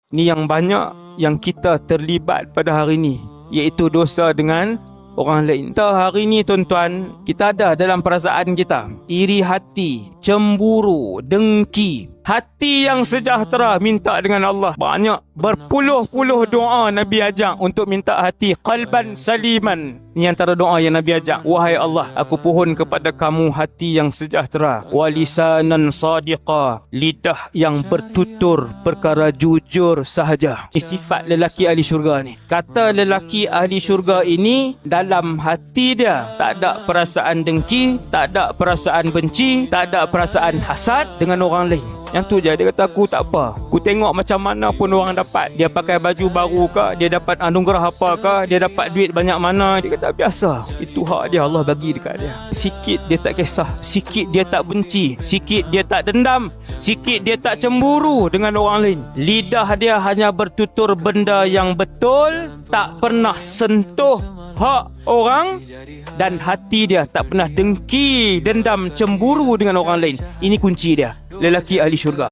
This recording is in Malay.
Ni yang banyak yang kita terlibat pada hari ni, iaitu dosa dengan orang lain. Kita hari ni tuan-tuan, kita ada dalam perasaan kita iri hati, cemburu, dengki. Hati yang sejahtera minta dengan Allah. Banyak berpuluh-puluh doa Nabi ajak untuk minta hati qalban saliman. Ini antara doa yang Nabi ajak. Wahai Allah, aku pohon kepada kamu hati yang sejahtera, walisanan sadiqa, lidah yang bertutur perkara jujur sahaja. Ini sifat lelaki ahli syurga ni. Kata lelaki ahli syurga ini, dalam hati dia tak ada perasaan dengki, tak ada perasaan benci, tak ada perasaan hasad dengan orang lain. Yang tu je, dia kata aku tak apa. Aku tengok macam mana pun orang dapat. Dia pakai baju baru ke, dia dapat anugerah apa ke, dia dapat duit banyak mana, dia kata biasa. Itu hak dia, Allah bagi dekat dia. Sikit dia tak kisah, sikit dia tak benci, sikit dia tak dendam, sikit dia tak cemburu dengan orang lain. Lidah dia hanya bertutur benda yang betul, tak pernah sentuh hak orang, dan hati dia tak pernah dengki, dendam, cemburu dengan orang lain. Ini kunci dia, lelaki ahli syurga.